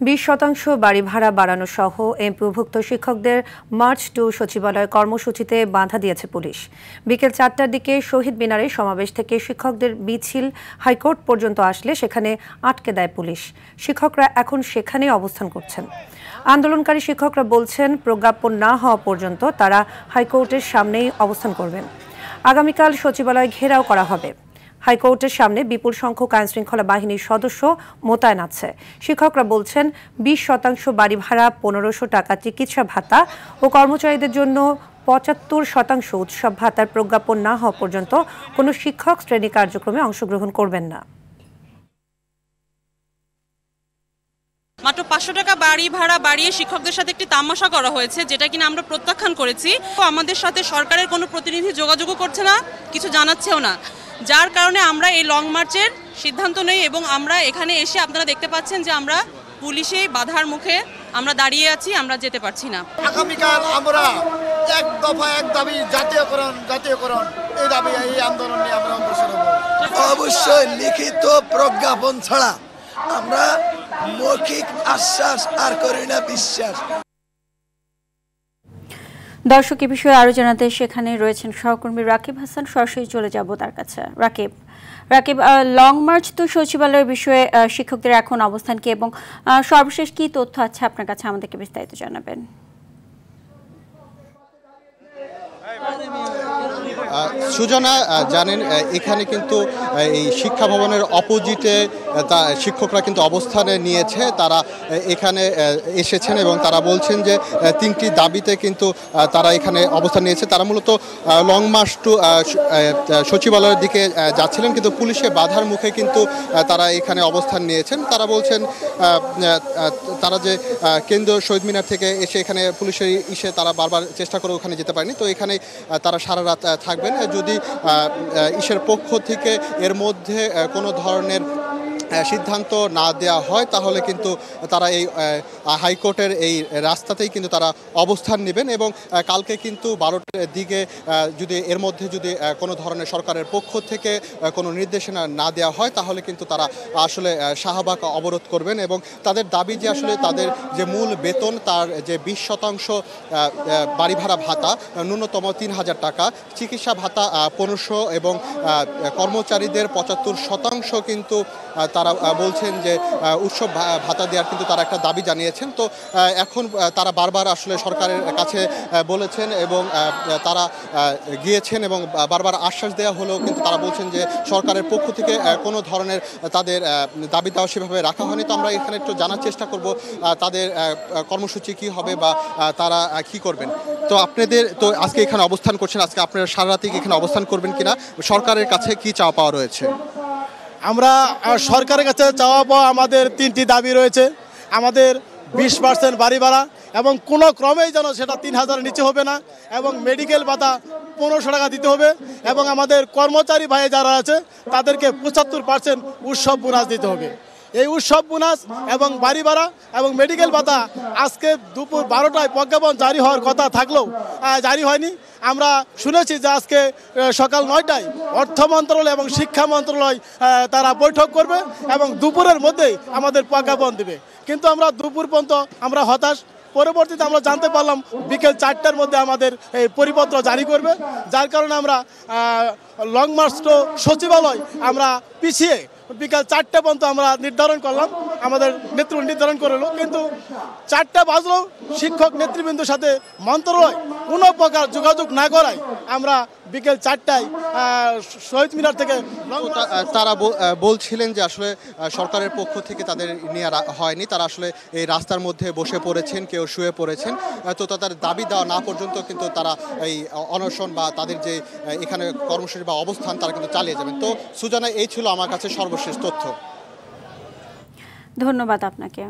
20% বাড়ি ভাড়া বাড়ানো সহ এমপিওভুক্ত শিক্ষকদের মার্চ টু সচিবালয় কর্মসূচিতে বাধা দিয়েছে পুলিশ। বিকেল 4টার দিকে শহীদ মিনারে সমাবেশ থেকে শিক্ষকদের মিছিল হাইকোর্ট পর্যন্ত আসলে সেখানে আটকে দেয় পুলিশ। শিক্ষকরা এখন সেখানেই অবস্থান করছেন। আন্দোলনকারী শিক্ষকরা বলছেন, প্রজ্ঞাপন না হওয়া পর্যন্ত তারা হাইকোর্টের সামনেই অবস্থান করবেন। আগামীকাল সচিবালয় ঘেরাও করা হবে। হাইকোর্টের সামনে বিপুল সংখ্যক আইনশৃঙ্খলা বাহিনীর সদস্য মোতায়েন আছে। শিক্ষকরা বলছেন, 20% বাড়ি ভাড়া, 1500 টাকা চিকিৎসা ভাতা ও কর্মচারীদের জন্য 75% উৎসব ভাতার প্রজ্ঞাপন না হওয়া পর্যন্ত কোনো শিক্ষক শ্রেণী কার্যক্রমে অংশগ্রহণ করবেন না। মাত্র 500 টাকা বাড়ি ভাড়া বাড়িয়ে শিক্ষকদের সাথে একটি তামাশা করা হয়েছে, যেটা কিনা আমরা প্রত্যাখ্যান করেছি। আমাদের সাথে সরকারের কোনো প্রতিনিধি যোগাযোগও করছে না, কিছু জানাচ্ছেও না, যার কারণে আমরা এই লং মার্চের সিদ্ধান্ত নেই এবং আমরা এখানে এসে আপনারা দেখতে পাচ্ছেন যে আমরা পুলিশে বাধার মুখে আমরা দাঁড়িয়ে আছি, আমরা যেতে পারছি না। আগামীকাল আমরা এক দফা এক দাবি, জাতীয়করণ এই দাবি, এই আন্দোলন নিয়ে আমরা অগ্রসর হব। অবশ্যই লিখিত প্রজ্ঞাপন ছাড়া আমরা মৌখিক আশ্বাস আর করি না বিশ্বাস। দর্শক, এ বিষয়ে আরো জানাতে সেখানে রয়েছেন সহকর্মী রাকিব হাসান। সরাসরি চলে যাব তার কাছে। রাকিব, লং মার্চ তো সচিবালয়ের বিষয়ে শিক্ষকদের এখন অবস্থান কি এবং সর্বশেষ কি তথ্য আছে আপনার কাছে, আমাদেরকে বিস্তারিত জানাবেন। সুজনা, জানেন এখানে কিন্তু এই শিক্ষা ভবনের অপোজিটে শিক্ষকরা কিন্তু অবস্থানে নিয়েছে। তারা এখানে এসেছেন এবং তারা বলছেন যে 3টি দাবিতে কিন্তু তারা এখানে অবস্থান নিয়েছে। তারা মূলত লং মার্চ টু সচিবালয়ের দিকে যাচ্ছিলেন, কিন্তু পুলিশের বাধার মুখে কিন্তু তারা এখানে অবস্থান নিয়েছেন। তারা বলছেন তারা যে কেন্দ্রীয় শহীদ মিনার থেকে এসে এখানে পুলিশের তারা বারবার চেষ্টা করে ওখানে যেতে পারেনি, তো এখানে তারা সারা রাত থাকবেন। যদি ইসের পক্ষ থেকে এর মধ্যে কোনো ধরনের সিদ্ধান্ত না দেওয়া হয় তাহলে কিন্তু তারা এই হাইকোর্টের এই রাস্তাতেই কিন্তু তারা অবস্থান নেবেন এবং কালকে কিন্তু 12টার দিকে যদি এর মধ্যে যদি কোনো ধরনের সরকারের পক্ষ থেকে কোনো নির্দেশনা না দেওয়া হয় তাহলে কিন্তু তারা আসলে শাহবাগ অবরোধ করবেন এবং তাদের দাবি যে আসলে তাদের যে মূল বেতন তার যে 20% বাড়ি ভাড়া ভাতা ন্যূনতম 3000 টাকা, চিকিৎসা ভাতা 1500 এবং কর্মচারীদের 75% কিন্তু তারা বলছেন যে উৎসব ভাতা দেওয়ার কিন্তু তারা একটা দাবি জানিয়েছেন। তো এখন তারা বারবার আসলে সরকারের কাছে বলেছেন এবং তারা গিয়েছেন এবং বারবার আশ্বাস দেওয়া হলেও কিন্তু তারা বলছেন যে সরকারের পক্ষ থেকে কোনো ধরনের তাদের দাবি দেওয়া সেভাবে রাখা হয়নি। তো আমরা এখানে একটু জানার চেষ্টা করব তাদের কর্মসূচি কি হবে বা তারা কি করবেন। তো আপনাদের তো আজকে এখানে অবস্থান করছেন, আজকে আপনারা সারা রাতে এখানে অবস্থান করবেন কিনা, সরকারের কাছে কি চাওয়া পাওয়া রয়েছে? আমরা সরকারের কাছে চাওয়া পাওয়া আমাদের 3টি দাবি রয়েছে। আমাদের 20% বাড়ি ভাড়া এবং কোনো ক্রমেই যেন সেটা 3000 নিচে হবে না এবং মেডিকেল ভাতা 1500 টাকা দিতে হবে এবং আমাদের কর্মচারী ভাই যারা আছে তাদেরকে 75% উৎসব বোনাস দিতে হবে। এই উৎসব বোনাস এবং বাড়ি ভাড়া এবং মেডিকেল ভাতা আজকে দুপুর 12টায় প্রজ্ঞাপন জারি হওয়ার কথা থাকলেও জারি হয়নি। আমরা শুনেছি যে আজকে সকাল 9টায় অর্থ মন্ত্রণালয় এবং শিক্ষা মন্ত্রণালয় তারা বৈঠক করবে এবং দুপুরের মধ্যেই আমাদের প্রজ্ঞাপন দেবে, কিন্তু আমরা দুপুর পর্যন্ত আমরা হতাশ। পরবর্তীতে আমরা জানতে পারলাম বিকেল 4টার মধ্যে আমাদের এই পরিপত্র জারি করবে, যার কারণে আমরা লং মার্চ টু সচিবালয় আমরা পিছিয়ে বিকাল 4টা পর্যন্ত আমরা নির্ধারণ করলাম, আমাদের নেতৃত্ব নির্ধারণ করলো, কিন্তু 4টা বাজলেও শিক্ষক নেতৃবৃন্দের সাথে মন্ত্রণালয় কোনো প্রকার যোগাযোগ না করায় আমরা বিকেল 4টায় শহীদ মিনার থেকে তারা বলছিলেন যে আসলে সরকারের পক্ষ থেকে তাদের নিয়ে হয়নি, তারা আসলে এই রাস্তার মধ্যে বসে পড়েছেন, কেউ শুয়ে পড়েছেন। তো তাদের দাবি দেওয়া না পর্যন্ত কিন্তু তারা এই অনশন বা তাদের যে এখানে কর্মসূচি বা অবস্থান তারা কিন্তু চালিয়ে যাবেন। তো সুজানা, এই ছিল আমার কাছে সর্বশেষ তথ্য। ধন্যবাদ আপনাকে।